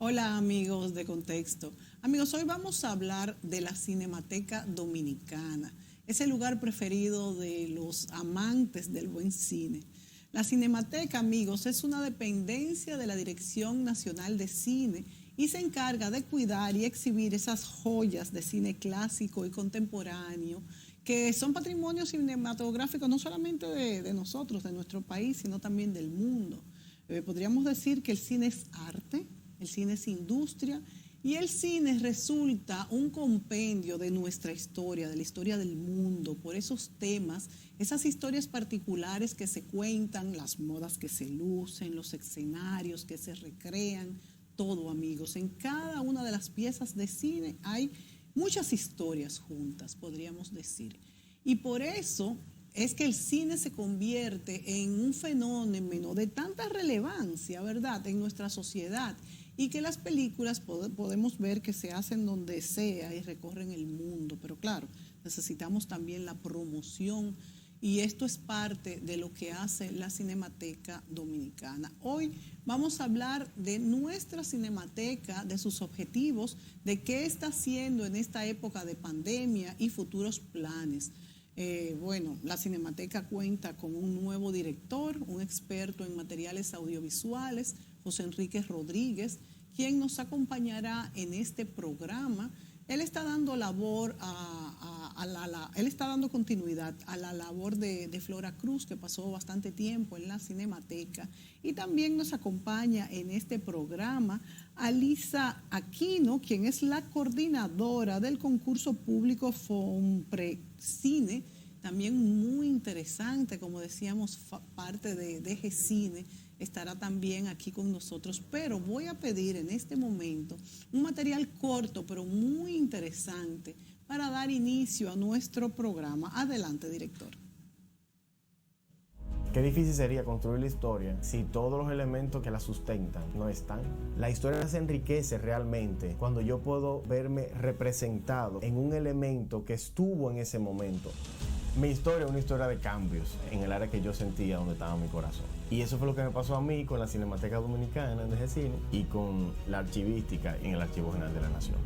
Hola amigos de Contexto. Amigos, hoy vamos a hablar de la Cinemateca Dominicana, ese lugar preferido de los amantes del buen cine. La Cinemateca, amigos, es una dependencia de la Dirección Nacional de Cine y se encarga de cuidar y exhibir esas joyas de cine clásico y contemporáneo que son patrimonio cinematográfico no solamente de nosotros, de nuestro país, sino también del mundo. Podríamos decir que el cine es arte, el cine es industria y el cine resulta un compendio de nuestra historia, de la historia del mundo, por esos temas, esas historias particulares que se cuentan, las modas que se lucen, los escenarios que se recrean, todo, amigos. En cada una de las piezas de cine hay muchas historias juntas, podríamos decir. Y por eso es que el cine se convierte en un fenómeno de tanta relevancia, ¿verdad?, en nuestra sociedad, y que las películas podemos ver que se hacen donde sea y recorren el mundo. Pero claro, necesitamos también la promoción y esto es parte de lo que hace la Cinemateca Dominicana. Hoy vamos a hablar de nuestra Cinemateca, de sus objetivos, de qué está haciendo en esta época de pandemia y futuros planes. Bueno, la Cinemateca cuenta con un nuevo director, un experto en materiales audiovisuales, José Enrique Rodríguez, quien nos acompañará en este programa. Él está dando él está dando continuidad a la labor de Flora Cruz, que pasó bastante tiempo en la Cinemateca, y también nos acompaña en este programa Alisa Aquino, quien es la coordinadora del concurso público FOMPRECine, también muy interesante, como decíamos, parte de GCine, estará también aquí con nosotros, pero voy a pedir en este momento un material corto, pero muy interesante, para dar inicio a nuestro programa. Adelante, director. Qué difícil sería construir la historia si todos los elementos que la sustentan no están. La historia se enriquece realmente cuando yo puedo verme representado en un elemento que estuvo en ese momento. Mi historia es una historia de cambios en el área que yo sentía donde estaba mi corazón. Y eso fue lo que me pasó a mí con la Cinemateca Dominicana de GCine y con la archivística en el Archivo General de la Nación.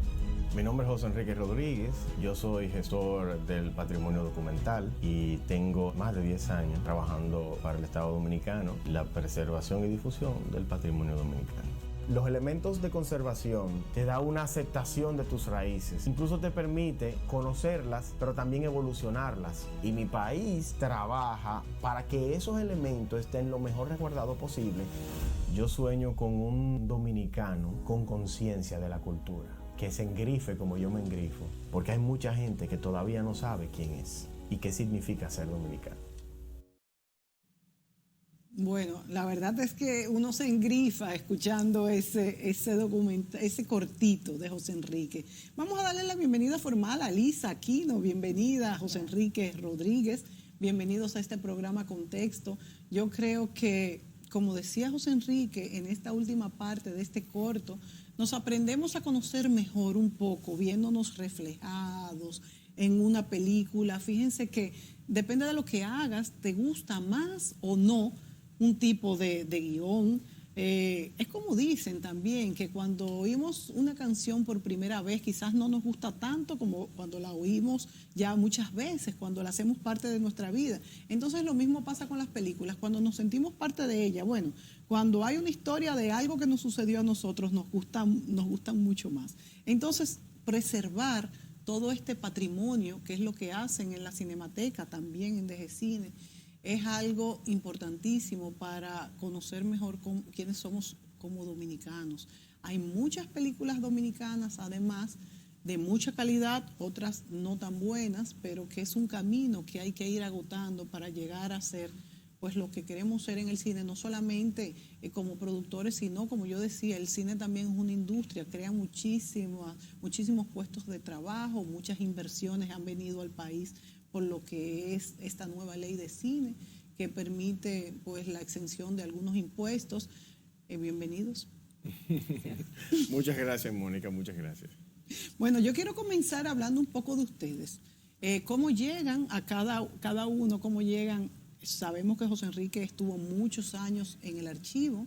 Mi nombre es José Enrique Rodríguez, yo soy gestor del patrimonio documental y tengo más de 10 años trabajando para el Estado Dominicano, la preservación y difusión del patrimonio dominicano. Los elementos de conservación te da una aceptación de tus raíces, incluso te permite conocerlas, pero también evolucionarlas. Y mi país trabaja para que esos elementos estén lo mejor resguardados posible. Yo sueño con un dominicano con conciencia de la cultura, que se engrife como yo me engrifo, porque hay mucha gente que todavía no sabe quién es y qué significa ser dominicano. Bueno, la verdad es que uno se engrifa escuchando ese cortito de José Enrique. Vamos a darle la bienvenida formal a Alisa Aquino. Bienvenida, José Enrique Rodríguez. Bienvenidos a este programa Contexto. Yo creo que, como decía José Enrique, en esta última parte de este corto, nos aprendemos a conocer mejor un poco, viéndonos reflejados en una película. Fíjense que depende de lo que hagas, te gusta más o no un tipo de guión. Es como dicen también, que cuando oímos una canción por primera vez quizás no nos gusta tanto como cuando la oímos ya muchas veces, cuando la hacemos parte de nuestra vida. Entonces lo mismo pasa con las películas, cuando nos sentimos parte de ellas. Bueno, cuando hay una historia de algo que nos sucedió a nosotros, nos gustan mucho más. Entonces, preservar todo este patrimonio, que es lo que hacen en la Cinemateca, también en DGCine, es algo importantísimo para conocer mejor quiénes somos como dominicanos. Hay muchas películas dominicanas, además, de mucha calidad, otras no tan buenas, pero que es un camino que hay que ir agotando para llegar a ser pues lo que queremos ser en el cine, no solamente como productores, sino, como yo decía, el cine también es una industria, crea muchísimos puestos de trabajo, muchas inversiones han venido al país por lo que es esta nueva ley de cine que permite pues la exención de algunos impuestos. Bienvenidos. Muchas gracias, Mónica, muchas gracias. Bueno, yo quiero comenzar hablando un poco de ustedes. ¿Cómo llegan a cada uno? ¿Cómo llegan? Sabemos que José Enrique estuvo muchos años en el archivo,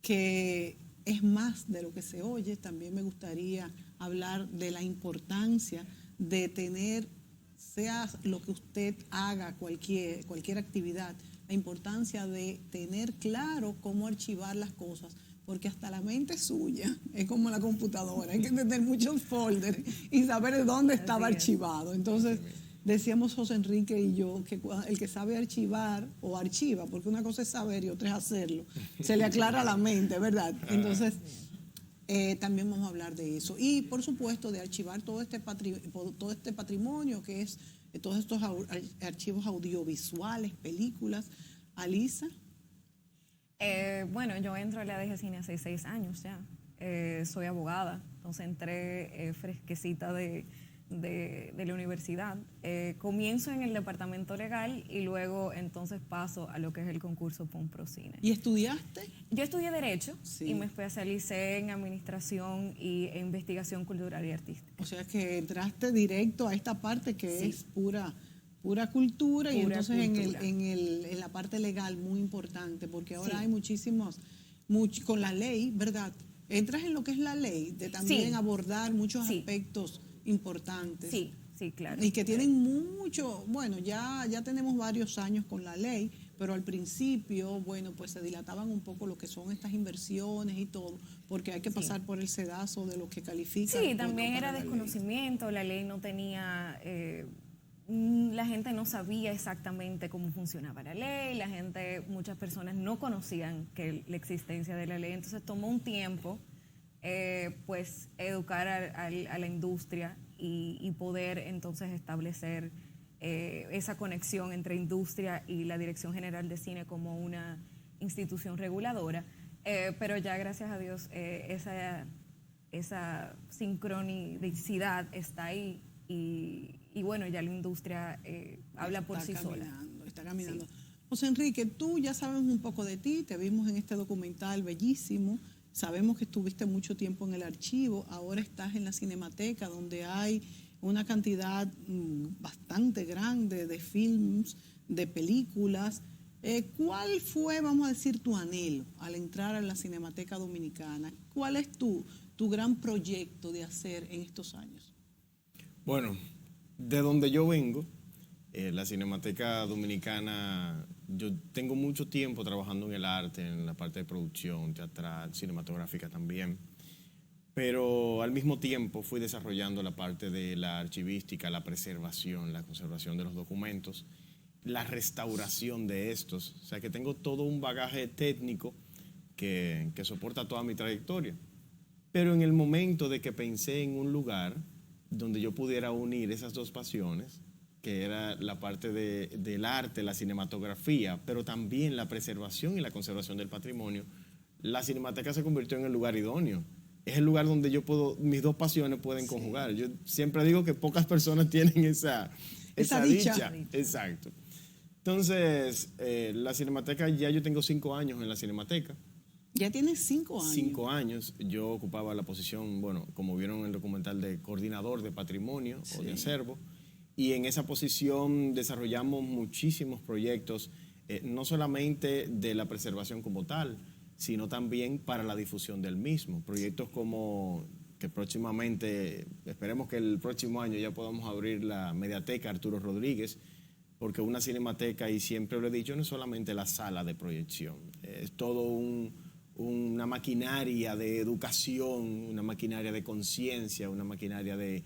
que es más de lo que se oye. También me gustaría hablar de la importancia de tener, sea lo que usted haga, cualquier actividad, la importancia de tener claro cómo archivar las cosas, porque hasta la mente suya es como la computadora, hay que tener muchos folders y saber de dónde estaba archivado. Entonces, decíamos José Enrique y yo que el que sabe archivar o archiva, porque una cosa es saber y otra es hacerlo, se le aclara la mente, ¿verdad? Entonces, también vamos a hablar de eso. Y, por supuesto, de archivar todo este patrimonio que es todos estos archivos audiovisuales, películas. Alisa. Bueno, yo entro a la DGCINE hace 6 años ya. Soy abogada, entonces entré fresquecita de la universidad. Comienzo en el departamento legal y luego entonces paso a lo que es el concurso POMPROCINE. ¿Y estudiaste? Yo estudié Derecho Sí. y me especialicé en Administración y en Investigación Cultural y Artística. O sea que entraste directo a esta parte que Sí. es pura cultura, y Pura entonces cultura. en la parte legal muy importante, porque ahora Sí. hay con la ley, ¿verdad? Entras en lo que es la ley, de también Sí. abordar muchos Sí. aspectos importantes. Sí, sí, claro. Y que tienen mucho, bueno, ya tenemos varios años con la ley, pero al principio, bueno, pues se dilataban un poco lo que son estas inversiones y todo, porque hay que pasar por el sedazo de lo que califica. Sí, también era desconocimiento, la ley no tenía, la gente no sabía exactamente cómo funcionaba la ley, muchas personas no conocían la existencia de la ley, entonces tomó un tiempo pues educar a la industria y poder entonces establecer esa conexión entre industria y la Dirección General de Cine como una institución reguladora, pero ya gracias a Dios esa sincronicidad está ahí y bueno, ya la industria habla por sí sola. Está caminando. Sí. José Enrique, tú ya sabemos un poco de ti, te vimos en este documental bellísimo, sabemos que estuviste mucho tiempo en el archivo, ahora estás en la Cinemateca, donde hay una cantidad bastante grande de films, de películas. ¿Cuál fue, vamos a decir, tu anhelo al entrar a la Cinemateca Dominicana? ¿Cuál es tu gran proyecto de hacer en estos años? Bueno, de donde yo vengo, la Cinemateca Dominicana, yo tengo mucho tiempo trabajando en el arte, en la parte de producción, teatral, cinematográfica también, pero al mismo tiempo fui desarrollando la parte de la archivística, la preservación, la conservación de los documentos, la restauración de estos, o sea que tengo todo un bagaje técnico que soporta toda mi trayectoria. Pero en el momento de que pensé en un lugar donde yo pudiera unir esas dos pasiones, que era la parte del arte, la cinematografía, pero también la preservación y la conservación del patrimonio, la Cinemateca se convirtió en el lugar idóneo. Es el lugar donde mis dos pasiones pueden conjugar. Yo siempre digo que pocas personas tienen esa dicha. Exacto. Entonces, la Cinemateca, ya yo tengo 5 años en la Cinemateca. Ya tienes 5 años. 5 años. Yo ocupaba la posición, bueno, como vieron en el documental, de coordinador de patrimonio o de acervo. Y en esa posición desarrollamos muchísimos proyectos, no solamente de la preservación como tal, sino también para la difusión del mismo. Proyectos como que próximamente, esperemos que el próximo año ya podamos abrir la Mediateca Arturo Rodríguez, porque una cinemateca, y siempre lo he dicho, no es solamente la sala de proyección, es todo una maquinaria de educación, una maquinaria de conciencia, una maquinaria de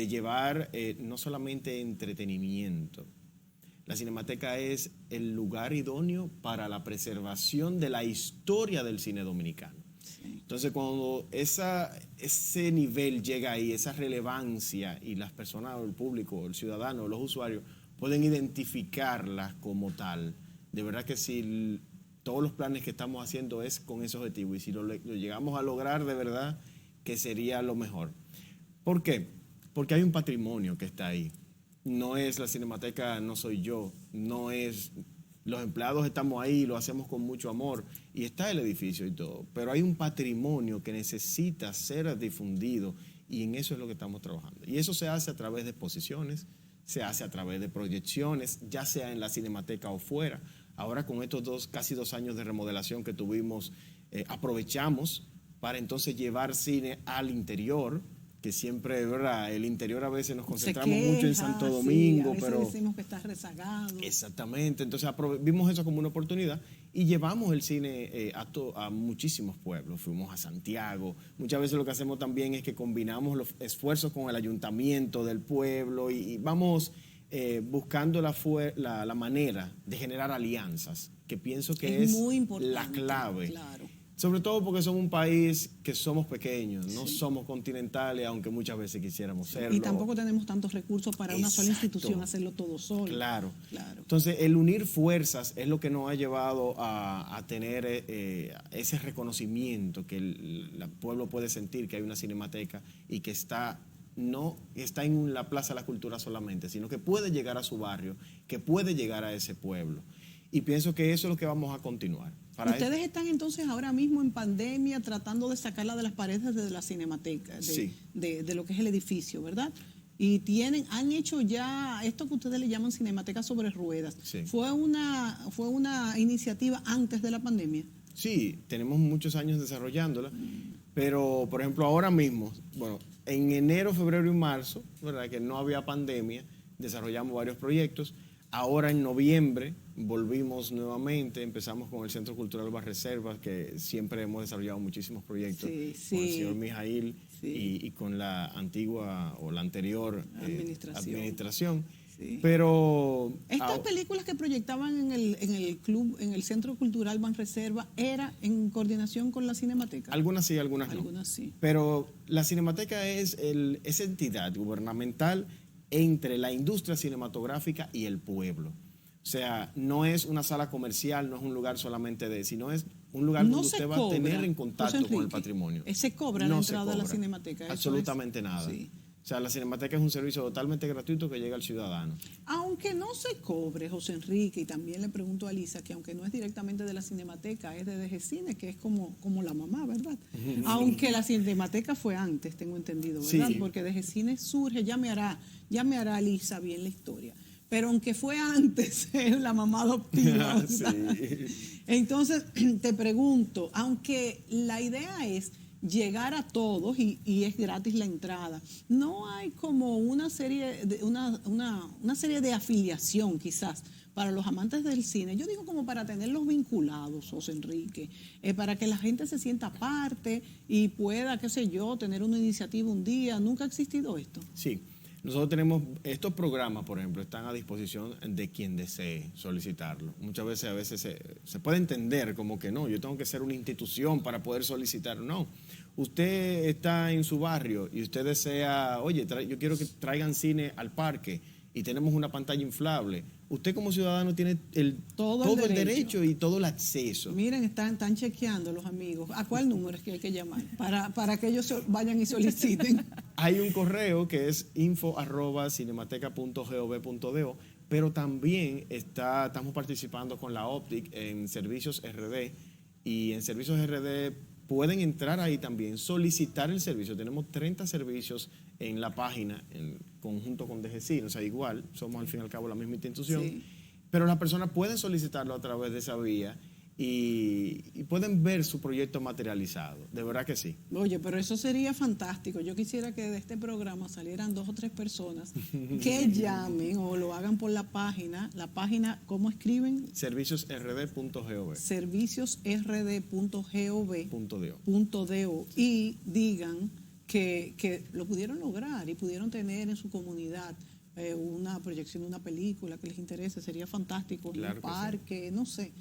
llevar no solamente entretenimiento. La Cinemateca es el lugar idóneo para la preservación de la historia del cine dominicano. Sí. Entonces, cuando ese nivel llega ahí, esa relevancia, y las personas, o el público, el ciudadano, los usuarios, pueden identificarla como tal, de verdad que si todos los planes que estamos haciendo es con ese objetivo, y si lo llegamos a lograr, de verdad que sería lo mejor. ¿Por qué? Porque hay un patrimonio que está ahí. No es la Cinemateca, no soy yo, no es... Los empleados estamos ahí, lo hacemos con mucho amor, y está el edificio y todo, pero hay un patrimonio que necesita ser difundido, y en eso es lo que estamos trabajando. Y eso se hace a través de exposiciones, se hace a través de proyecciones, ya sea en la Cinemateca o fuera. Ahora, con estos casi 2 años de remodelación que tuvimos, aprovechamos para entonces llevar cine al interior, que siempre, ¿verdad? El interior a veces nos concentramos mucho en Santo Domingo, sí, a veces pero decimos que está rezagado. exactamente, entonces vimos eso como una oportunidad y llevamos el cine a muchísimos pueblos. Fuimos a Santiago. Muchas veces lo que hacemos también es que combinamos los esfuerzos con el ayuntamiento del pueblo y vamos buscando la manera de generar alianzas, que pienso que es muy importante, la clave. Claro. Sobre todo porque somos un país que somos pequeños, no somos continentales, aunque muchas veces quisiéramos serlo. Y tampoco tenemos tantos recursos para una sola institución hacerlo todo solo. Claro. Claro. Entonces, el unir fuerzas es lo que nos ha llevado a tener ese reconocimiento que el pueblo puede sentir que hay una cinemateca y que no está en la Plaza de la Cultura solamente, sino que puede llegar a su barrio, que puede llegar a ese pueblo. Y pienso que eso es lo que vamos a continuar. Ustedes están entonces ahora mismo en pandemia tratando de sacarla de las paredes de la cinemateca, de lo que es el edificio, ¿verdad? Y han hecho ya esto que ustedes le llaman cinemateca sobre ruedas. Sí. ¿Fue una iniciativa antes de la pandemia? Sí, tenemos muchos años desarrollándola, pero por ejemplo ahora mismo, bueno, en enero, febrero y marzo, ¿verdad? Que no había pandemia, desarrollamos varios proyectos. Ahora en noviembre volvimos nuevamente, empezamos con el Centro Cultural Banreservas, que siempre hemos desarrollado muchísimos proyectos con el señor Mijail y con la antigua o la anterior administración. Sí. Pero estas películas que proyectaban en el club, en el Centro Cultural Banreservas, ¿era en coordinación con la Cinemateca? Algunas sí, algunas no. Algunas sí. Pero la Cinemateca es esa entidad gubernamental entre la industria cinematográfica y el pueblo. O sea, no es una sala comercial, no es un lugar solamente sino es un lugar donde usted va a tener en contacto con el patrimonio. ¿Se cobra la entrada a la Cinemateca? Absolutamente nada. Sí. O sea, la Cinemateca es un servicio totalmente gratuito que llega al ciudadano. Aunque no se cobre, José Enrique, y también le pregunto a Lisa, que aunque no es directamente de la Cinemateca, es de DGCine, que es como la mamá, ¿verdad? Aunque la Cinemateca fue antes, tengo entendido, ¿verdad? Sí. Porque DGCine surge, ya me hará Lisa bien la historia. Pero aunque fue antes, es la mamá adoptiva. Sí. Entonces, te pregunto, aunque la idea es llegar a todos y es gratis la entrada, ¿no hay como una serie de afiliación quizás para los amantes del cine? Yo digo como para tenerlos vinculados, José Enrique, para que la gente se sienta parte y pueda, qué sé yo, tener una iniciativa un día. ¿Nunca ha existido esto? Sí. Nosotros tenemos estos programas, por ejemplo, están a disposición de quien desee solicitarlo. Muchas veces se puede entender como que no, yo tengo que ser una institución para poder solicitar. No, usted está en su barrio y usted desea, oye, yo quiero que traigan cine al parque y tenemos una pantalla inflable. Usted como ciudadano tiene todo el derecho y todo el acceso. Miren, están chequeando los amigos. ¿A cuál número es que hay que llamar? Para que ellos vayan y soliciten. Hay un correo que es info@cinemateca.gov.do, pero también estamos participando con la Optic en Servicios RD, y en Servicios RD pueden entrar ahí también, solicitar el servicio. Tenemos 30 servicios en la página, en conjunto con DGCine, o sea, igual, somos al fin y al cabo la misma institución, sí. Pero las personas pueden solicitarlo a través de esa vía y pueden ver su proyecto materializado, de verdad que sí. Oye, pero eso sería fantástico. Yo quisiera que de este programa salieran 2 o 3 personas que llamen o lo hagan por la página, ¿cómo escriben? Serviciosrd.gov. Serviciosrd.gov.do y digan que lo pudieron lograr y pudieron tener en su comunidad una proyección de una película que les interese. Sería fantástico, claro, en un parque, sí. No sé,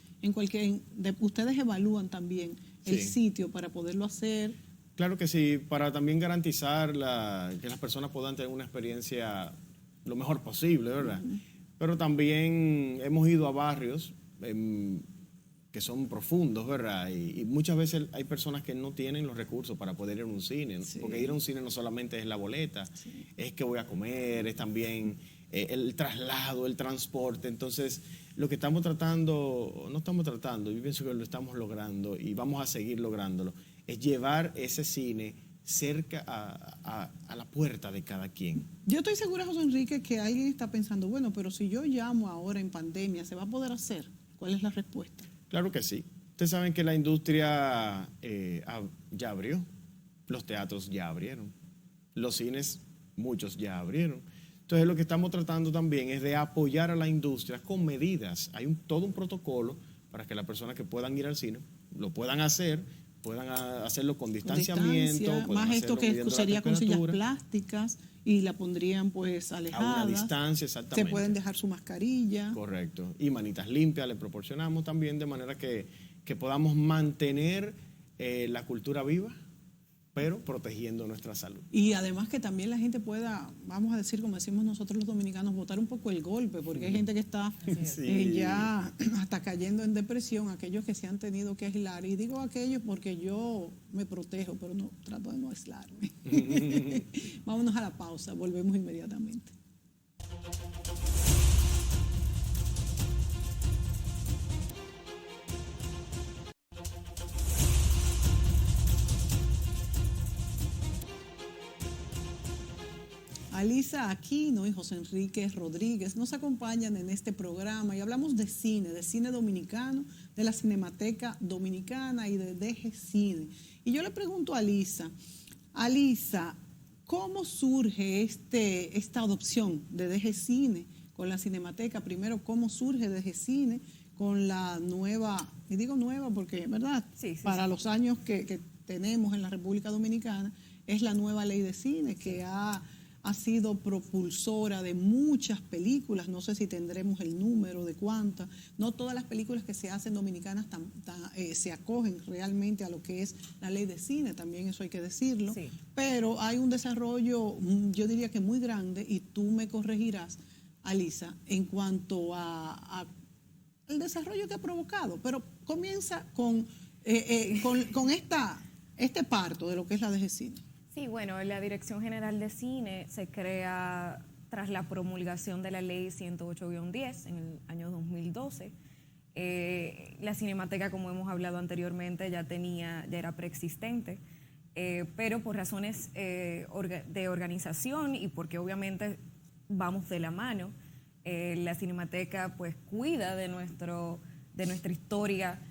ustedes evalúan también el sitio para poderlo hacer. Claro que sí, para también garantizar que las personas puedan tener una experiencia lo mejor posible, ¿verdad? Uh-huh. Pero también hemos ido a barrios que son profundos, ¿verdad? Y muchas veces hay personas que no tienen los recursos para poder ir a un cine, sí. Porque ir a un cine no solamente es la boleta, sí. Es que voy a comer, es también el traslado, el transporte. Entonces, lo que yo pienso que lo estamos logrando y vamos a seguir lográndolo, es llevar ese cine cerca a la puerta de cada quien. Yo estoy segura, José Enrique, que alguien está pensando, bueno, pero si yo llamo ahora en pandemia, ¿se va a poder hacer? ¿Cuál es la respuesta? Claro que sí. Ustedes saben que la industria ya abrió, los teatros ya abrieron, los cines, muchos ya abrieron. Entonces lo que estamos tratando también es de apoyar a la industria con medidas. Hay todo un protocolo para que las personas que puedan ir al cine lo puedan hacer, puedan hacerlo con distanciamiento. Más esto que sería con sillas plásticas y la pondrían pues alejadas. A una distancia, exactamente. Se pueden dejar su mascarilla. Correcto. Y manitas limpias le proporcionamos también, de manera que podamos mantener la cultura viva, pero protegiendo nuestra salud. Y además que también la gente pueda, vamos a decir, como decimos nosotros los dominicanos, botar un poco el golpe, porque hay gente que está ya hasta cayendo en depresión, aquellos que se han tenido que aislar. Y digo aquellos porque yo me protejo, pero no trato de no aislarme. Vámonos a la pausa, volvemos inmediatamente. Alisa Aquino y José Enrique Rodríguez nos acompañan en este programa y hablamos de cine dominicano, de la Cinemateca Dominicana y de DG Cine. Y yo le pregunto a Alisa, ¿cómo surge esta adopción de DG Cine con la Cinemateca? Primero, ¿cómo surge DG Cine con la nueva, y digo nueva porque, ¿verdad? Sí, para los años que tenemos en la República Dominicana, es la nueva ley de cine que ha sido propulsora de muchas películas, no sé si tendremos el número de cuántas, no todas las películas que se hacen dominicanas se acogen realmente a lo que es la ley de cine, también eso hay que decirlo, pero hay un desarrollo, yo diría que muy grande, y tú me corregirás, Alisa, en cuanto a el desarrollo que ha provocado, pero comienza con este parto de lo que es la DG Cine. Sí, bueno, la Dirección General de Cine se crea tras la promulgación de la Ley 108-10 en el año 2012. La Cinemateca, como hemos hablado anteriormente, ya era preexistente, pero por razones de organización y porque obviamente vamos de la mano, la Cinemateca pues cuida de nuestra historia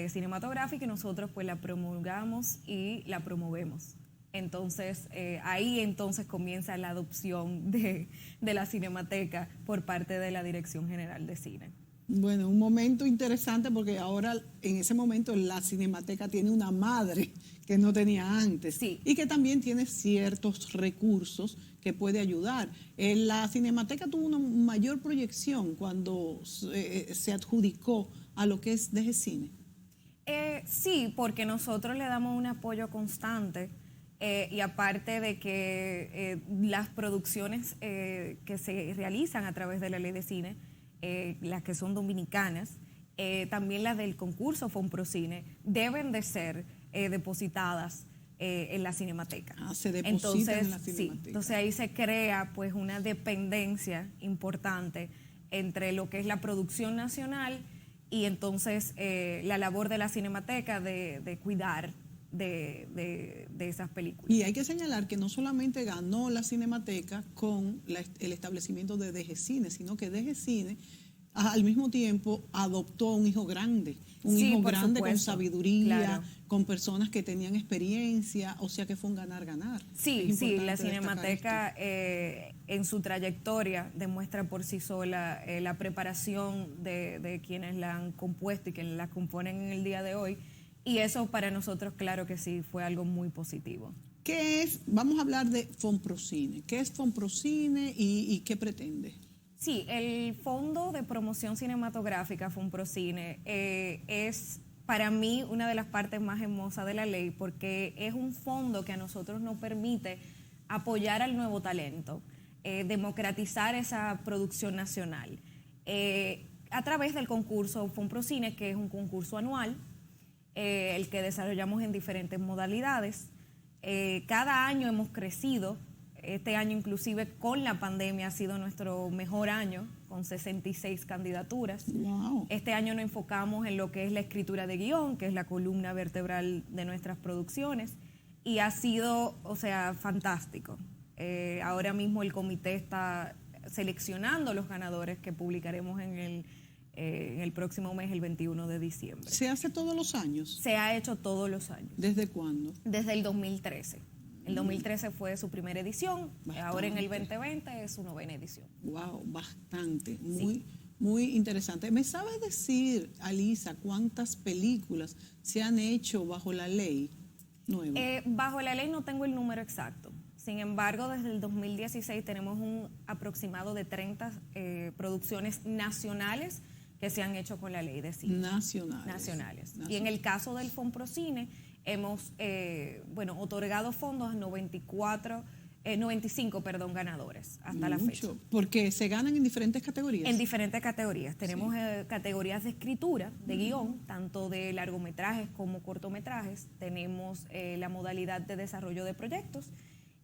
cinematográfica y nosotros pues la promulgamos y la promovemos. Entonces, ahí entonces comienza la adopción de la Cinemateca por parte de la Dirección General de Cine. Bueno, un momento interesante porque ahora, en ese momento, la Cinemateca tiene una madre que no tenía antes y que también tiene ciertos recursos que puede ayudar. La Cinemateca tuvo una mayor proyección cuando se adjudicó a lo que es DG Cine. Sí, porque nosotros le damos un apoyo constante. Y aparte de que las producciones que se realizan a través de la ley de cine, las que son dominicanas, también las del concurso Fonprocine, deben de ser depositadas en la Cinemateca. Se depositan en la Cinemateca. Sí, entonces ahí se crea pues una dependencia importante entre lo que es la producción nacional y entonces la labor de la Cinemateca de cuidar de esas películas. Y hay que señalar que no solamente ganó la Cinemateca con el establecimiento de DG Cine, sino que DG Cine al mismo tiempo adoptó un hijo grande, hijo grande con sabiduría, con personas que tenían experiencia, o sea que fue un ganar-ganar. Sí, la Cinemateca en su trayectoria demuestra por sí sola la preparación de quienes la han compuesto y quienes la componen en el día de hoy. Y eso para nosotros, claro que sí, fue algo muy positivo. ¿Qué es? Vamos a hablar de Fonprocine. ¿Qué es Fonprocine y qué pretende? Sí, el Fondo de Promoción Cinematográfica, Fonprocine, es para mí una de las partes más hermosas de la ley porque es un fondo que a nosotros nos permite apoyar al nuevo talento, democratizar esa producción nacional. A través del concurso Fonprocine, que es un concurso anual, el que desarrollamos en diferentes modalidades. Cada año hemos crecido. Este año inclusive con la pandemia ha sido nuestro mejor año, con 66 candidaturas. Wow. Este año nos enfocamos en lo que es la escritura de guión, que es la columna vertebral de nuestras producciones, y ha sido, fantástico. Ahora mismo el comité está seleccionando los ganadores que publicaremos en en el próximo mes, el 21 de diciembre. ¿Se hace todos los años? Se ha hecho todos los años. ¿Desde cuándo? Desde el 2013. El 2013 fue su primera edición, Bastante. ahora en el 2020 es su 9ª edición. Wow, bastante, muy interesante. ¿Me sabes decir, Alisa, cuántas películas se han hecho bajo la ley nueva? Bajo la ley no tengo el número exacto. Sin embargo, desde el 2016 tenemos un aproximado de 30 producciones nacionales que se han hecho con la ley de cine. Nacionales. Y en el caso del Fonprocine hemos otorgado fondos a 95 ganadores hasta la fecha. Porque se ganan en diferentes categorías. En diferentes categorías. Tenemos categorías de escritura, de guión, tanto de largometrajes como cortometrajes. Tenemos la modalidad de desarrollo de proyectos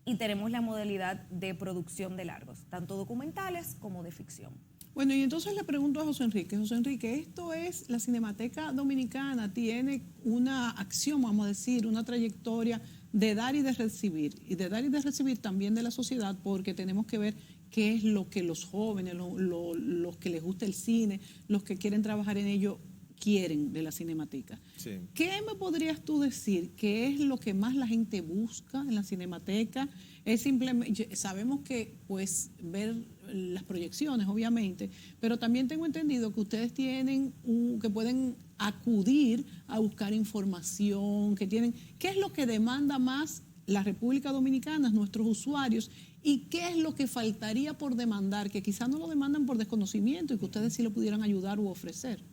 y tenemos la modalidad de producción de largos, tanto documentales como de ficción. Bueno, y entonces le pregunto a José Enrique. José Enrique, esto es, la Cinemateca Dominicana tiene una acción, vamos a decir, una trayectoria de dar y de recibir. Y de dar y de recibir también de la sociedad, porque tenemos que ver qué es lo que los jóvenes, los que les gusta el cine, los que quieren trabajar en ello, quieren de la Cinemateca. Sí. ¿Qué me podrías tú decir? ¿Qué es lo que más la gente busca en la Cinemateca? Es simplemente, sabemos que pues ver las proyecciones, obviamente, pero también tengo entendido que ustedes tienen, que pueden acudir a buscar información, que tienen, ¿qué es lo que demanda más la República Dominicana, nuestros usuarios, y qué es lo que faltaría por demandar, que quizás no lo demandan por desconocimiento y que ustedes sí lo pudieran ayudar u ofrecer?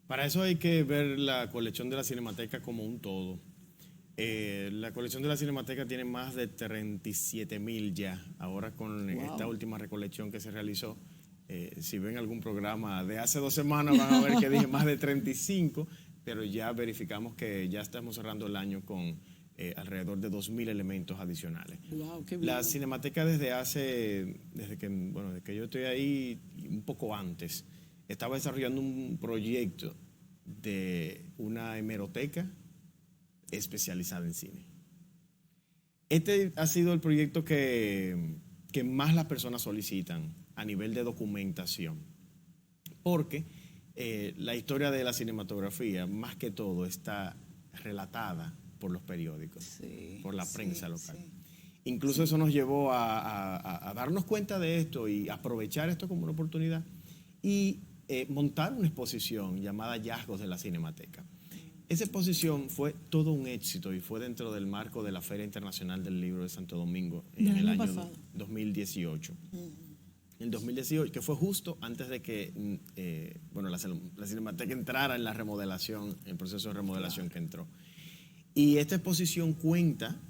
Para eso hay que ver la colección de la Cinemateca como un todo. La colección de la Cinemateca tiene más de 37,000 ya. Ahora con esta última recolección que se realizó, si ven algún programa de hace 2 semanas van a ver que dije más de 35, pero ya verificamos que ya estamos cerrando el año con alrededor de 2,000 elementos adicionales. Wow, qué bien. La Cinemateca desde que yo estoy ahí, y un poco antes, estaba desarrollando un proyecto de una hemeroteca especializada en cine. Este ha sido el proyecto que más las personas solicitan a nivel de documentación, porque la historia de la cinematografía, más que todo, está relatada por los periódicos, por la prensa local. Sí. Incluso eso nos llevó a darnos cuenta de esto y aprovechar esto como una oportunidad y montar una exposición llamada Hallazgos de la Cinemateca. Esa exposición fue todo un éxito y fue dentro del marco de la Feria Internacional del Libro de Santo Domingo en el año 2018. El 2018, que fue justo antes de que la Cinemateca entrara en la remodelación, el proceso de remodelación que entró. Y esta exposición cuenta,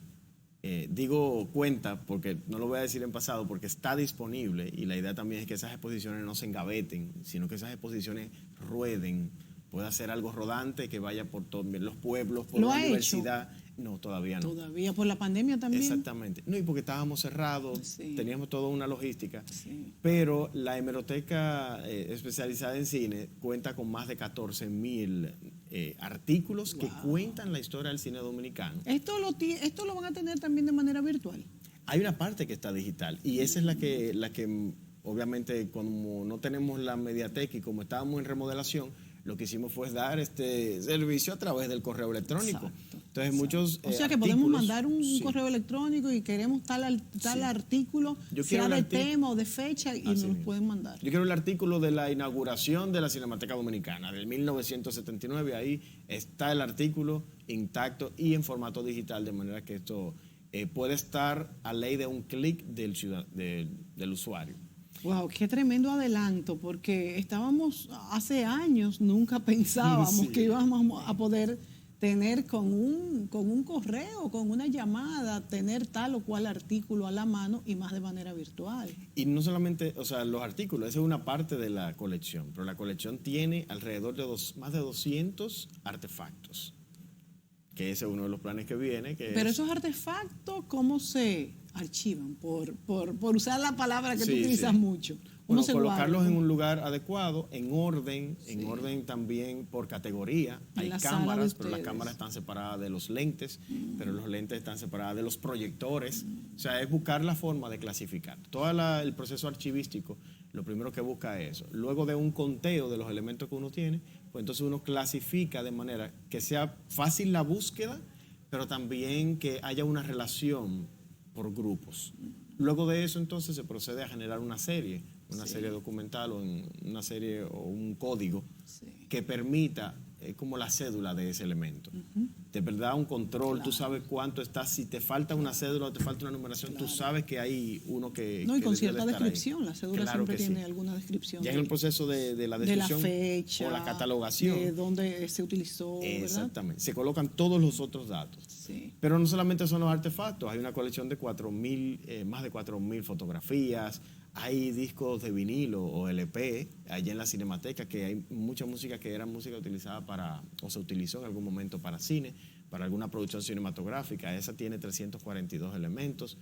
digo cuenta porque no lo voy a decir en pasado, porque está disponible y la idea también es que esas exposiciones no se engaveten, sino que esas exposiciones rueden, pueda ser algo rodante que vaya por todos los pueblos, por la universidad. No, todavía no. Todavía, por la pandemia también. Exactamente. No, y porque estábamos cerrados, teníamos toda una logística. Pero la hemeroteca especializada en cine cuenta con más de 14,000 artículos que cuentan la historia del cine dominicano. ¿Esto lo van a tener también de manera virtual? Hay una parte que está digital y esa es la que obviamente, como no tenemos la mediateca y como estábamos en remodelación, lo que hicimos fue dar este servicio a través del correo electrónico. Exacto. Entonces muchos o sea que podemos mandar un correo electrónico y queremos tal artículo, sea de tema o de fecha, y nos lo pueden mandar. Yo quiero el artículo de la inauguración de la Cinemateca Dominicana, del 1979. Ahí está el artículo intacto y en formato digital, de manera que esto puede estar a ley de un clic del usuario. Wow, qué tremendo adelanto, porque estábamos hace años, nunca pensábamos que íbamos a poder tener con un correo, con una llamada, tener tal o cual artículo a la mano y más de manera virtual. Y no solamente, o sea, los artículos, esa es una parte de la colección, pero la colección tiene alrededor de más de 200 artefactos, que ese es uno de los planes que viene. Pero esos artefactos, ¿cómo se archivan, por usar la palabra que tú Sí, utilizas sí. mucho. Bueno, Se colocarlos guarda, en ¿no? un lugar adecuado, en orden también por categoría. En Hay la sala de cámaras, pero las ustedes. cámaras están separadas de los lentes, pero los lentes están separados de los proyectores. O sea, es buscar la forma de clasificar. Todo el proceso archivístico, lo primero que busca es eso. Luego de un conteo de los elementos que uno tiene, pues entonces uno clasifica de manera que sea fácil la búsqueda, pero también que haya una relación por grupos. Luego de eso, entonces, se procede a generar una serie documental o una serie o un código que permita, como la cédula de ese elemento. De verdad, un control, tú sabes cuánto está, si te falta una cédula o te falta una numeración, tú sabes que hay uno que... No, y que con debe cierta estar ahí. descripción, la cédula Claro siempre que sí. tiene alguna descripción. Ya en el proceso de la de la descripción fecha, o la catalogación. de dónde se utilizó, ¿verdad? Exactamente. Se colocan todos los otros datos. Sí. Pero no solamente son los artefactos, hay una colección de 4.000, más de 4.000 fotografías, hay discos de vinilo o LP allá en la Cinemateca, que hay mucha música que era música utilizada o se utilizó en algún momento para cine, para alguna producción cinematográfica. Esa tiene 342 elementos.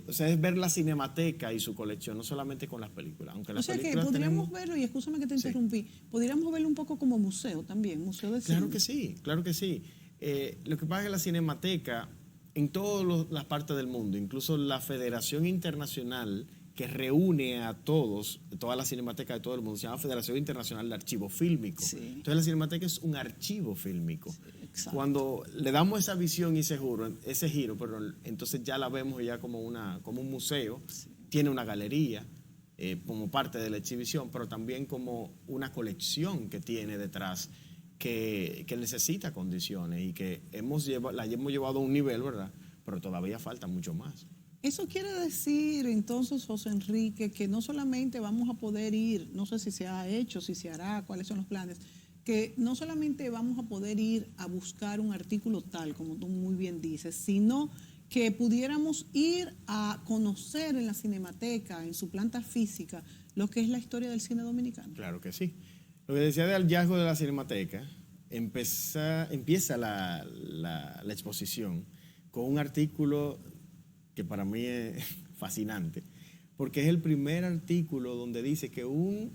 O sea, es ver la Cinemateca y su colección, no solamente con las películas. Aunque O las sea que películas podríamos verlo, y escúchame que te interrumpí, podríamos verlo un poco como museo también, museo de cine. Claro que sí, claro que sí. Lo que pasa es que la Cinemateca, en todas las partes del mundo, incluso la Federación Internacional que reúne a todas las cinematecas de todo el mundo, se llama Federación Internacional de Archivo Fílmico. Sí. Entonces la Cinemateca es un archivo fílmico. Sí, exacto. Cuando le damos esa visión y ese giro, entonces ya la vemos ya como un museo, tiene una galería como parte de la exhibición, pero también como una colección que tiene detrás que necesita condiciones y que la hemos llevado a un nivel, ¿verdad? Pero todavía falta mucho más. Eso quiere decir, entonces, José Enrique, que no solamente vamos a poder ir, no sé si se ha hecho, si se hará, cuáles son los planes, que no solamente vamos a poder ir a buscar un artículo tal, como tú muy bien dices, sino que pudiéramos ir a conocer en la Cinemateca, en su planta física, lo que es la historia del cine dominicano. Claro que sí. Lo que decía del hallazgo de la Cinemateca, empieza la exposición con un artículo que para mí es fascinante, porque es el primer artículo donde dice que un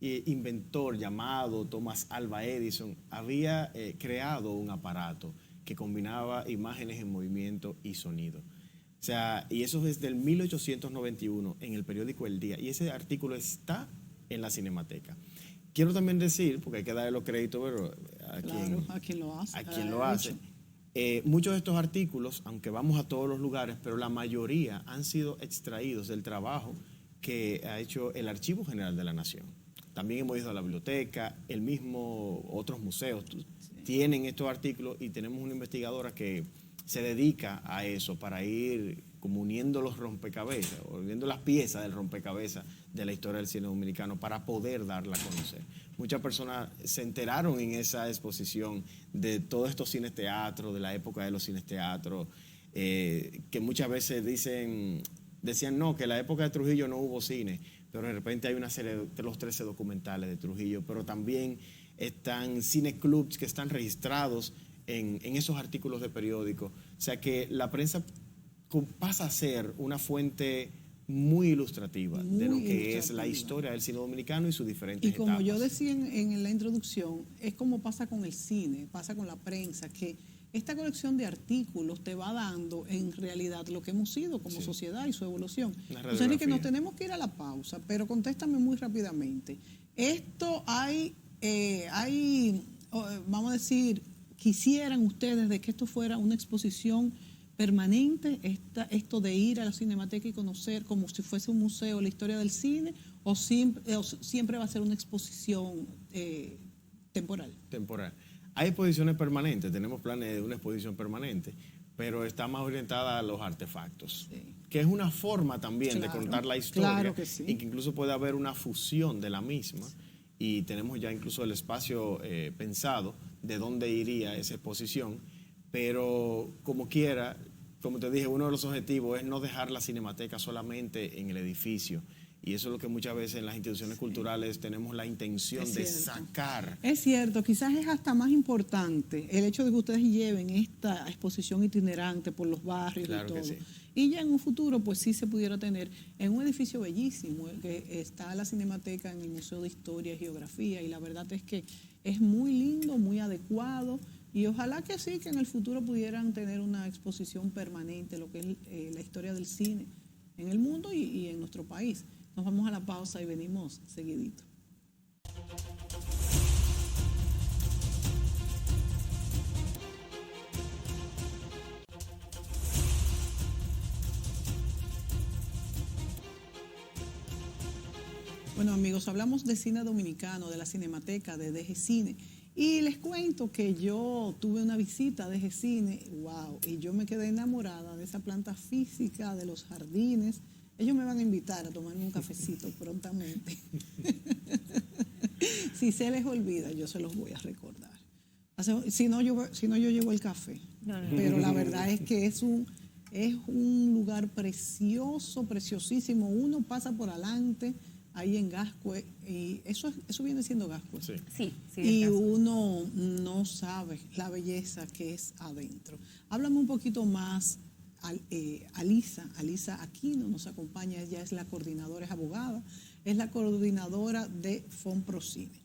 inventor llamado Thomas Alva Edison había creado un aparato que combinaba imágenes en movimiento y sonido. O sea, y eso es del 1891 en el periódico El Día, y ese artículo está en la Cinemateca. Quiero también decir, porque hay que darle los créditos, pero a quien lo hace. A quien lo hace. Muchos de estos artículos, aunque vamos a todos los lugares, pero la mayoría han sido extraídos del trabajo que ha hecho el Archivo General de la Nación. También hemos ido a la biblioteca, otros museos tienen estos artículos, y tenemos una investigadora que se dedica a eso, para ir como uniendo los rompecabezas, o uniendo las piezas del rompecabezas de la historia del cine dominicano para poder darla a conocer. Muchas personas se enteraron en esa exposición de todos estos cines teatro, de la época de los cines teatro, que muchas veces decían no, que en la época de Trujillo no hubo cine, pero de repente hay una serie de los 13 documentales de Trujillo, pero también están cineclubs que están registrados en esos artículos de periódico. O sea que la prensa pasa a ser una fuente muy ilustrativa de lo que es la historia del cine dominicano y sus diferentes etapas. Y como yo decía en la introducción, es como pasa con el cine, pasa con la prensa, que esta colección de artículos te va dando en realidad lo que hemos sido como sociedad y su evolución. Entonces, Enrique, nos tenemos que ir a la pausa, pero contéstame muy rápidamente. Esto vamos a decir, quisieran ustedes de que esto fuera una exposición permanente, esto de ir a la Cinemateca y conocer como si fuese un museo la historia del cine, o siempre va a ser una exposición temporal? Temporal. Hay exposiciones permanentes, tenemos planes de una exposición permanente, pero está más orientada a los artefactos, que es una forma también de contar la historia, y que incluso puede haber una fusión de la misma, y tenemos ya incluso el espacio pensado de dónde iría esa exposición. Pero como quiera, como te dije, uno de los objetivos es no dejar la Cinemateca solamente en el edificio. Y eso es lo que muchas veces en las instituciones culturales tenemos la intención de sacar. Es cierto, quizás es hasta más importante el hecho de que ustedes lleven esta exposición itinerante por los barrios y todo. Y ya en un futuro, pues sí se pudiera tener en un edificio bellísimo, que está la Cinemateca en el Museo de Historia y Geografía, y la verdad es que es muy lindo, muy adecuado, y ojalá que sí, que en el futuro pudieran tener una exposición permanente, lo que es la historia del cine en el mundo y en nuestro país. Nos vamos a la pausa y venimos seguidito. Bueno, amigos, hablamos de cine dominicano, de la Cinemateca, de DG Cine. Y les cuento que yo tuve una visita a DG Cine, wow, y yo me quedé enamorada de esa planta física, de los jardines. Ellos me van a invitar a tomarme un cafecito prontamente. Si se les olvida, yo se los voy a recordar. Si no, yo llevo el café. No. Pero la verdad es que es un lugar precioso, preciosísimo. Uno pasa por adelante, ahí en Gascue, y eso viene siendo Gascue. Sí, y uno no sabe la belleza que es adentro. Háblame un poquito más. Alisa Aquino nos acompaña, ella es la coordinadora, es abogada, es la coordinadora de FONPROCINE.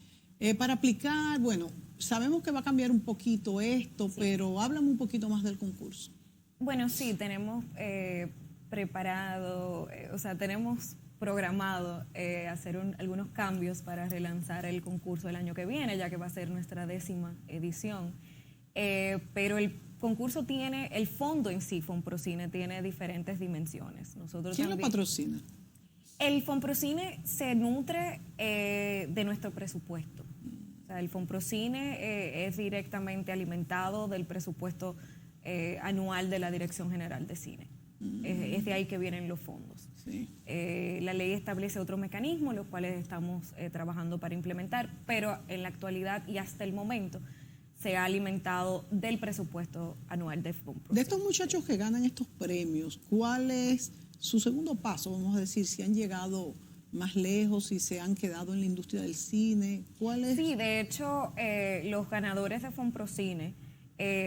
Para aplicar, bueno, sabemos que va a cambiar un poquito esto, pero háblame un poquito más del concurso. Bueno, sí, tenemos preparado, tenemos programado hacer algunos cambios para relanzar el concurso el año que viene, ya que va a ser nuestra 10ª edición. Pero el concurso el fondo en sí, FONPROCINE, tiene diferentes dimensiones. ¿Quién lo patrocina? El FONPROCINE se nutre de nuestro presupuesto. O sea, el FONPROCINE es directamente alimentado del presupuesto anual de la Dirección General de Cine. Es de ahí que vienen los fondos. Sí. La ley establece otros mecanismos, los cuales estamos trabajando para implementar, pero en la actualidad y hasta el momento se ha alimentado del presupuesto anual de FONPROCINE. De estos muchachos que ganan estos premios, ¿cuál es su segundo paso? Vamos a decir, si han llegado más lejos, si se han quedado en la industria del cine, ¿cuál es? Sí, de hecho, los ganadores de FONPROCINE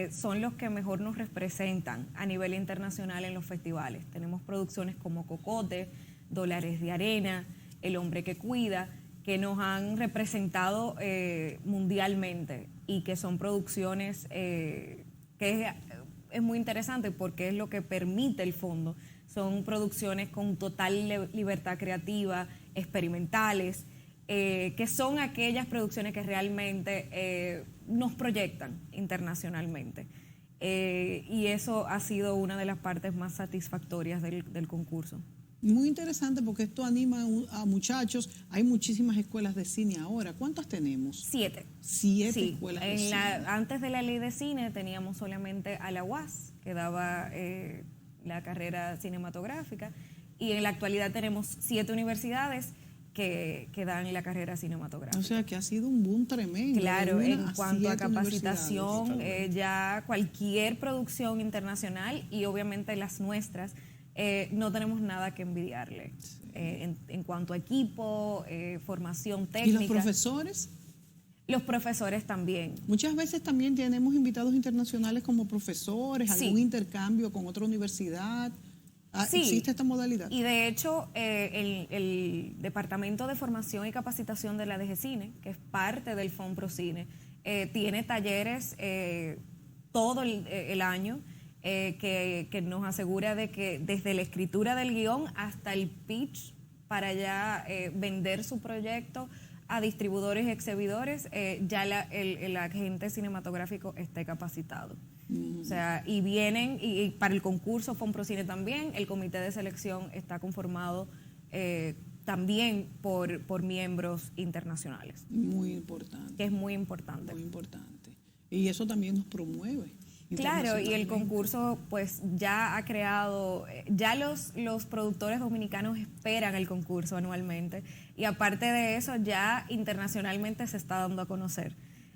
son los que mejor nos representan a nivel internacional en los festivales. Tenemos producciones como Cocote, Dólares de Arena, El Hombre que Cuida, que nos han representado mundialmente y que son producciones que es muy interesante porque es lo que permite el fondo. Son producciones con total libertad creativa, experimentales, que son aquellas producciones que realmente nos proyectan internacionalmente. Y eso ha sido una de las partes más satisfactorias del concurso. Muy interesante porque esto anima a muchachos. Hay muchísimas escuelas de cine ahora. ¿Cuántas tenemos? 7. 7 escuelas de cine. Antes de la ley de cine teníamos solamente a la UAS, que daba la carrera cinematográfica, y en la actualidad tenemos 7 universidades que dan la carrera cinematográfica. O sea que ha sido un boom tremendo. Claro, en cuanto a capacitación, ya cualquier producción internacional y obviamente las nuestras, no tenemos nada que envidiarle en cuanto a equipo, formación técnica. ¿Y los profesores? Los profesores también. Muchas veces también tenemos invitados internacionales como profesores, sí. Algún intercambio con otra universidad. Sí. ¿Existe esta modalidad? Y de hecho, el Departamento de Formación y Capacitación de la DG Cine, que es parte del FONPROCINE, tiene talleres todo el año, que nos asegura de que desde la escritura del guión hasta el pitch para ya vender su proyecto a distribuidores y exhibidores, ya el agente cinematográfico esté capacitado. O sea, y vienen, y para el concurso FONPROCINE también, el comité de selección está conformado también por miembros internacionales. Muy importante. Que es muy importante. Muy importante. Y eso también nos promueve. Claro, y el concurso pues ya ha creado, ya los productores dominicanos esperan el concurso anualmente y aparte de eso ya internacionalmente se está dando a conocer.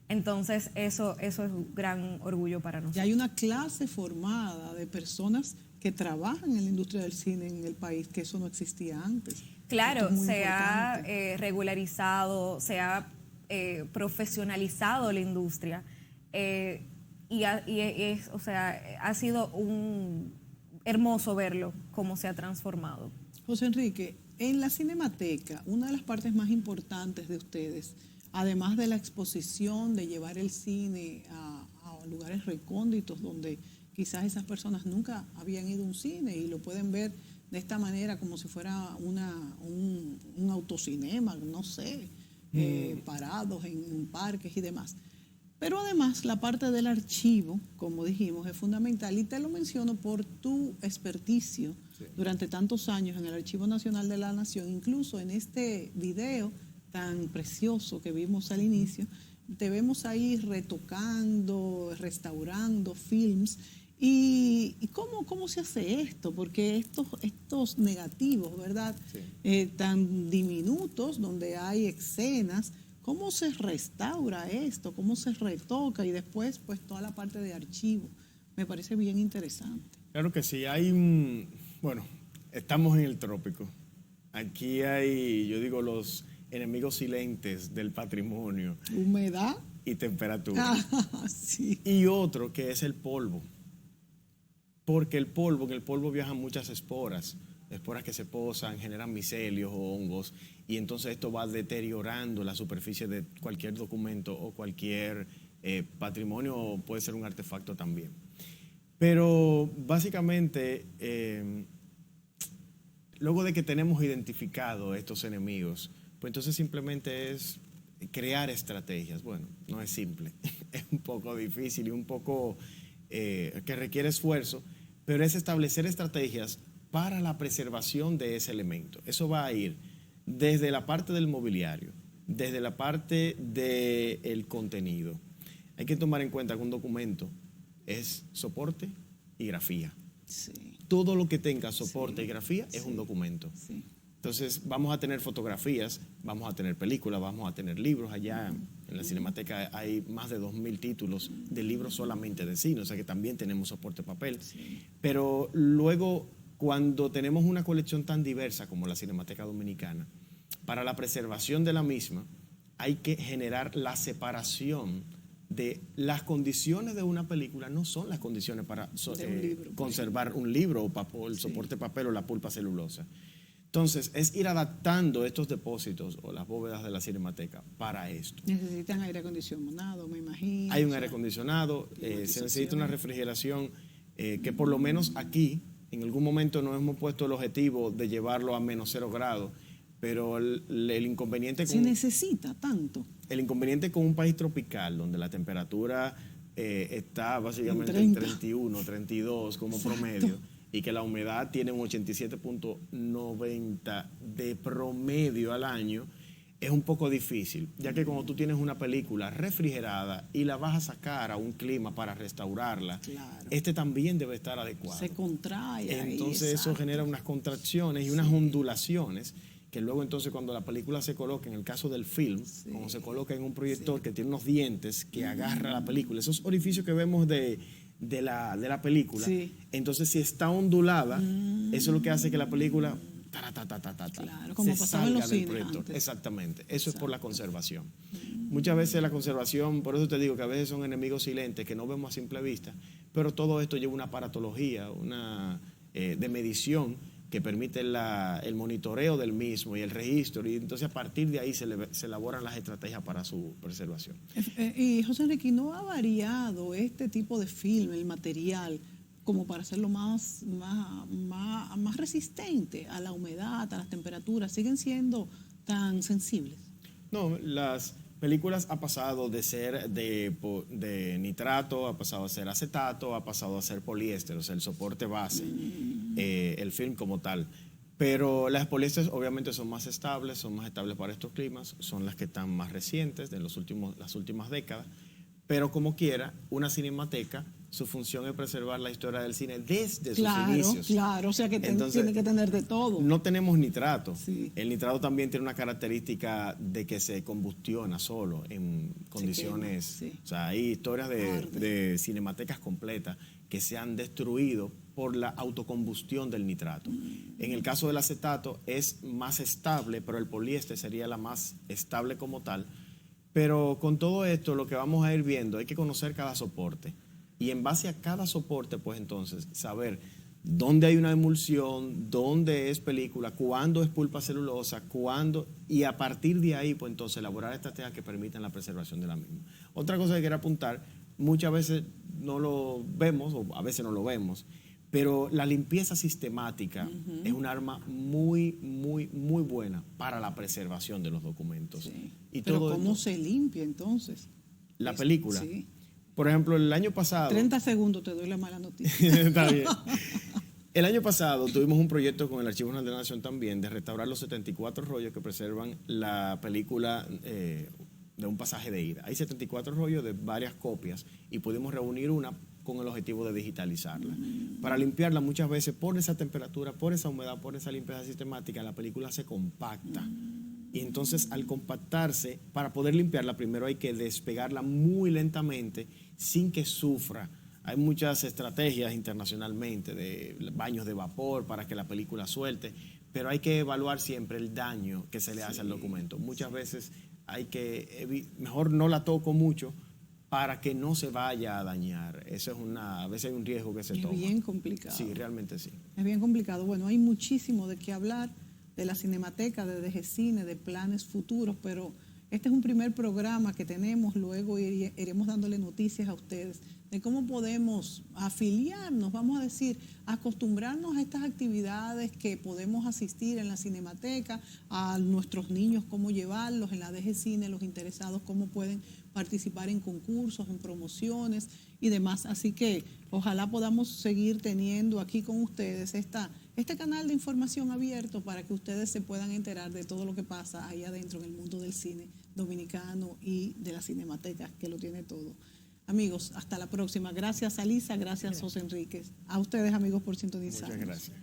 Entonces eso es un gran orgullo para nosotros. Ya hay una clase formada de personas que trabajan en la industria del cine en el país, que eso no existía antes. Claro, se ha regularizado, se ha profesionalizado la industria. Ha sido hermoso verlo, cómo se ha transformado. José Enrique, en la Cinemateca, una de las partes más importantes de ustedes, además de la exposición, de llevar el cine a lugares recónditos donde quizás esas personas nunca habían ido a un cine y lo pueden ver de esta manera como si fuera un autocinema, no sé, parados en parques y demás. Pero además la parte del archivo, como dijimos, es fundamental y te lo menciono por tu experticio durante tantos años en el Archivo Nacional de la Nación. Incluso en este video tan precioso que vimos al inicio, te vemos ahí retocando, restaurando films. ¿Y cómo se hace esto? Porque estos negativos, ¿verdad? Sí. Tan diminutos, donde hay escenas, ¿cómo se restaura esto? ¿Cómo se retoca? Y después, pues, toda la parte de archivo. Me parece bien interesante. Claro que sí. Bueno, estamos en el trópico. Aquí hay, yo digo, los enemigos silentes del patrimonio. Humedad. Y temperatura. Sí. Y otro que es el polvo. Porque en el polvo viajan muchas esporas que se posan, generan micelios o hongos, y entonces esto va deteriorando la superficie de cualquier documento o cualquier patrimonio, o puede ser un artefacto también. Pero básicamente, luego de que tenemos identificado estos enemigos, pues entonces simplemente es crear estrategias. Bueno, no es simple, es un poco difícil y un poco que requiere esfuerzo, pero es establecer estrategias para la preservación de ese elemento. Eso va a ir desde la parte del mobiliario, desde la parte del contenido. Hay que tomar en cuenta que un documento es soporte y grafía. Sí. Todo lo que tenga soporte y grafía es un documento. Sí. Entonces vamos a tener fotografías, vamos a tener películas, vamos a tener libros. Allá en la Cinemateca hay más de 2.000 títulos de libros solamente de cine, o sea que también tenemos soporte papel. Sí. Pero luego, cuando tenemos una colección tan diversa como la Cinemateca Dominicana, para la preservación de la misma hay que generar la separación de las condiciones de una película. No son las condiciones para conservar un libro o el soporte papel o la pulpa celulosa. Entonces, es ir adaptando estos depósitos o las bóvedas de la Cinemateca para esto. Necesitan aire acondicionado, me imagino. Hay un aire acondicionado, se necesita una refrigeración que por lo menos aquí, en algún momento nos hemos puesto el objetivo de llevarlo a menos 0 grados, pero el inconveniente... ¿Se necesita tanto? El inconveniente con un país tropical, donde la temperatura está básicamente en 31, 32 como promedio, y que la humedad tiene un 87.90 de promedio al año, es un poco difícil, ya que cuando tú tienes una película refrigerada y la vas a sacar a un clima para restaurarla, claro, este también debe estar adecuado. Se contrae. Entonces eso genera unas contracciones y unas ondulaciones que luego entonces cuando la película se coloca, en el caso del film, cuando se coloca en un proyector que tiene unos dientes que agarra la película, esos orificios que vemos de la película, entonces si está ondulada, eso es lo que hace que la película claro, como pasaba en los cines antes. Exactamente, eso es por la conservación. Muchas veces la conservación, por eso te digo que a veces son enemigos silentes que no vemos a simple vista, pero todo esto lleva una aparatología, de medición que permite el monitoreo del mismo y el registro, y entonces a partir de ahí se elaboran las estrategias para su preservación. Y José Enrique, ¿no ha variado este tipo de film, el material, como para hacerlo más resistente a la humedad, a las temperaturas? ¿Siguen siendo tan sensibles? No, las películas ha pasado de ser de nitrato, ha pasado a ser acetato, ha pasado a ser poliéster, o sea, el soporte base, el film como tal. Pero las poliésteres obviamente son más estables para estos climas, son las que están más recientes, de las últimas décadas. Pero como quiera, una cinemateca, su función es preservar la historia del cine desde sus inicios. Claro, o sea que entonces, tiene que tener de todo. No tenemos nitrato. Sí. El nitrato también tiene una característica de que se combustiona solo en condiciones... O sea, hay historias de cinematecas completas que se han destruido por la autocombustión del nitrato. En el caso del acetato es más estable, pero el poliéster sería la más estable como tal. Pero con todo esto, lo que vamos a ir viendo, hay que conocer cada soporte. Y en base a cada soporte, pues entonces, saber dónde hay una emulsión, dónde es película, cuándo es pulpa celulosa, cuándo, y a partir de ahí, pues entonces elaborar estrategias que permitan la preservación de la misma. Otra cosa que quiero apuntar, muchas veces no lo vemos, o a veces no lo vemos, pero la limpieza sistemática es un arma muy, muy, muy buena para la preservación de los documentos. Sí. Y Pero todo ¿cómo esto, se limpia entonces? la película. Sí. Por ejemplo, el año pasado... 30 segundos te doy la mala noticia. Está bien. El año pasado tuvimos un proyecto con el Archivo Nacional de la Nación también de restaurar los 74 rollos que preservan la película de Un pasaje de ida. Hay 74 rollos de varias copias y pudimos reunir una con el objetivo de digitalizarla. Para limpiarla muchas veces por esa temperatura, por esa humedad, por esa limpieza sistemática, la película se compacta. Y entonces al compactarse, para poder limpiarla primero hay que despegarla muy lentamente sin que sufra. Hay muchas estrategias internacionalmente de baños de vapor para que la película suelte, pero hay que evaluar siempre el daño que se le hace al documento. Muchas veces hay que, mejor no la toco mucho para que no se vaya a dañar. Eso es a veces hay un riesgo que se toma. Es bien complicado. Sí, realmente sí. Es bien complicado. Bueno, hay muchísimo de qué hablar de la Cinemateca, de DGCine, de planes futuros, pero este es un primer programa que tenemos, luego iremos dándole noticias a ustedes de cómo podemos afiliarnos, vamos a decir, acostumbrarnos a estas actividades que podemos asistir en la Cinemateca, a nuestros niños, cómo llevarlos, en la DGCine, los interesados, cómo pueden participar en concursos, en promociones y demás. Así que ojalá podamos seguir teniendo aquí con ustedes este canal de información abierto para que ustedes se puedan enterar de todo lo que pasa ahí adentro en el mundo del cine dominicano y de la Cinemateca, que lo tiene todo. Amigos, hasta la próxima. Gracias, Alisa. Gracias, José Enríquez. A ustedes, amigos, por sintonizar. Muchas gracias.